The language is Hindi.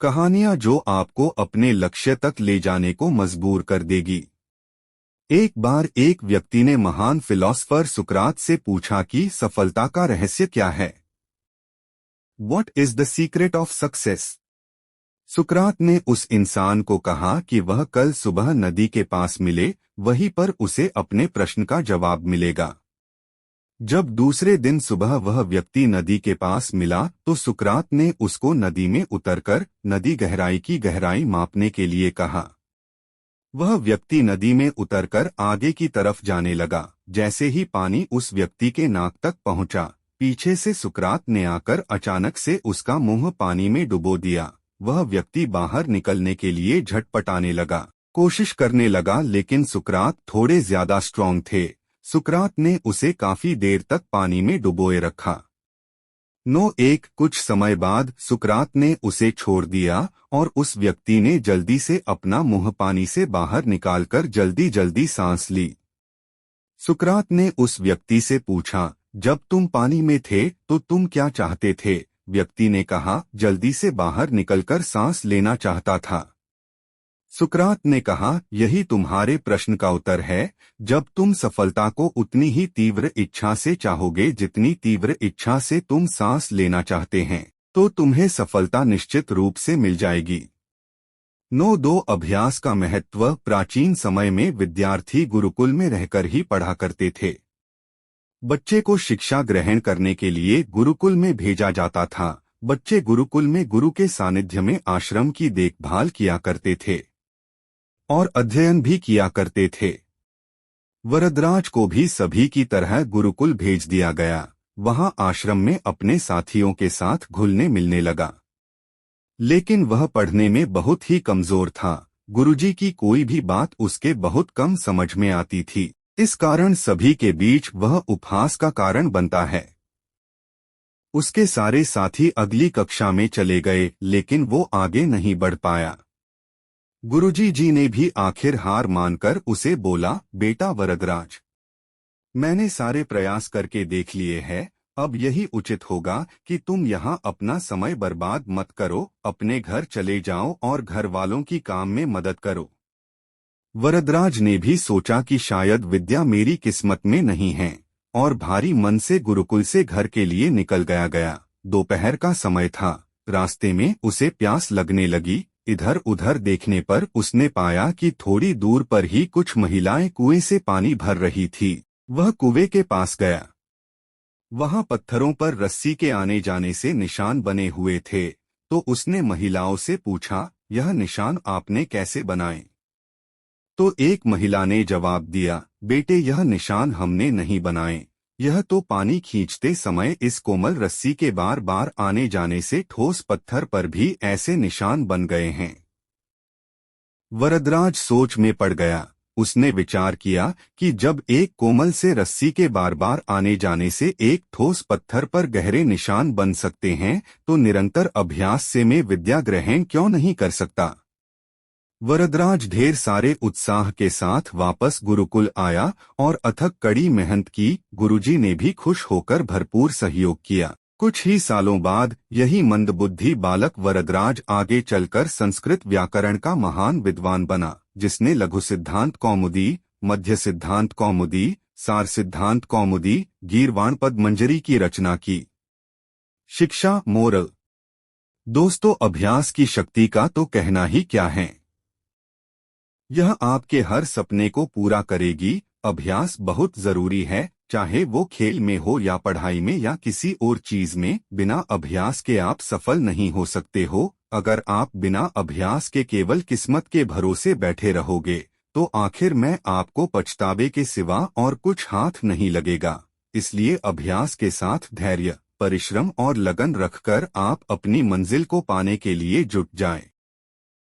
कहानियां जो आपको अपने लक्ष्य तक ले जाने को मजबूर कर देगी। एक बार एक व्यक्ति ने महान फिलोसफर सुकरात से पूछा कि सफलता का रहस्य क्या है। What is the secret of success? सुकरात ने उस इंसान को कहा कि वह कल सुबह नदी के पास मिले, वहीं पर उसे अपने प्रश्न का जवाब मिलेगा। जब दूसरे दिन सुबह वह व्यक्ति नदी के पास मिला तो सुकरात ने उसको नदी में उतरकर नदी गहराई की गहराई मापने के लिए कहा। वह व्यक्ति नदी में उतरकर आगे की तरफ जाने लगा। जैसे ही पानी उस व्यक्ति के नाक तक पहुंचा, पीछे से सुकरात ने आकर अचानक से उसका मुंह पानी में डुबो दिया। वह व्यक्ति बाहर निकलने के लिए झटपटाने लगा, कोशिश करने लगा, लेकिन सुकरात थोड़े ज्यादा स्ट्रांग थे। सुकरात ने उसे काफी देर तक पानी में डुबोए रखा। कुछ समय बाद सुकरात ने उसे छोड़ दिया और उस व्यक्ति ने जल्दी से अपना मुंह पानी से बाहर निकालकर जल्दी जल्दी सांस ली। सुकरात ने उस व्यक्ति से पूछा, जब तुम पानी में थे तो तुम क्या चाहते थे? व्यक्ति ने कहा, जल्दी से बाहर निकलकर सांस लेना चाहता था। सुकरात ने कहा, यही तुम्हारे प्रश्न का उत्तर है। जब तुम सफलता को उतनी ही तीव्र इच्छा से चाहोगे जितनी तीव्र इच्छा से तुम सांस लेना चाहते हैं, तो तुम्हें सफलता निश्चित रूप से मिल जाएगी। 2 अभ्यास का महत्व। प्राचीन समय में विद्यार्थी गुरुकुल में रहकर ही पढ़ा करते थे। बच्चे को शिक्षा ग्रहण करने के लिए गुरुकुल में भेजा जाता था। बच्चे गुरुकुल में गुरु के सानिध्य में आश्रम की देखभाल किया करते थे और अध्ययन भी किया करते थे। वरदराज को भी सभी की तरह गुरुकुल भेज दिया गया। वहां आश्रम में अपने साथियों के साथ घुलने मिलने लगा, लेकिन वह पढ़ने में बहुत ही कमजोर था। गुरुजी की कोई भी बात उसके बहुत कम समझ में आती थी। इस कारण सभी के बीच वह उपहास का कारण बनता है। उसके सारे साथी अगली कक्षा में चले गए, लेकिन वो आगे नहीं बढ़ पाया। गुरुजी जी ने भी आखिर हार मानकर उसे बोला, बेटा वरदराज, मैंने सारे प्रयास करके देख लिए हैं। अब यही उचित होगा कि तुम यहाँ अपना समय बर्बाद मत करो, अपने घर चले जाओ और घर वालों की काम में मदद करो। वरदराज ने भी सोचा कि शायद विद्या मेरी किस्मत में नहीं है और भारी मन से गुरुकुल से घर के लिए निकल गया। दोपहर का समय था। रास्ते में उसे प्यास लगने लगी। इधर उधर देखने पर उसने पाया कि थोड़ी दूर पर ही कुछ महिलाएं कुएं से पानी भर रही थी। वह कुएं के पास गया। वहां पत्थरों पर रस्सी के आने जाने से निशान बने हुए थे। तो उसने महिलाओं से पूछा, यह निशान आपने कैसे बनाए? तो एक महिला ने जवाब दिया, बेटे, यह निशान हमने नहीं बनाए। यह तो पानी खींचते समय इस कोमल रस्सी के बार बार आने जाने से ठोस पत्थर पर भी ऐसे निशान बन गए हैं। वरदराज सोच में पड़ गया। उसने विचार किया कि जब एक कोमल से रस्सी के बार बार आने जाने से एक ठोस पत्थर पर गहरे निशान बन सकते हैं, तो निरंतर अभ्यास से मैं विद्या ग्रहण क्यों नहीं कर सकता। वरदराज ढेर सारे उत्साह के साथ वापस गुरुकुल आया और अथक कड़ी मेहनत की। गुरुजी ने भी खुश होकर भरपूर सहयोग किया। कुछ ही सालों बाद यही मंदबुद्धि बालक वरदराज आगे चलकर संस्कृत व्याकरण का महान विद्वान बना, जिसने लघु सिद्धांत कौमुदी, मध्य सिद्धांत कौमुदी, सार सिद्धांत कौमुदी, गीर्वाण मंजरी की रचना की। शिक्षा मोरल। दोस्तों, अभ्यास की शक्ति का तो कहना ही क्या है। यह आपके हर सपने को पूरा करेगी। अभ्यास बहुत जरूरी है, चाहे वो खेल में हो या पढ़ाई में या किसी और चीज में। बिना अभ्यास के आप सफल नहीं हो सकते हो। अगर आप बिना अभ्यास के केवल किस्मत के भरोसे बैठे रहोगे तो आखिर में आपको पछतावे के सिवा और कुछ हाथ नहीं लगेगा। इसलिए अभ्यास के साथ धैर्य, परिश्रम और लगन रखकर आप अपनी मंजिल को पाने के लिए जुट जाएं।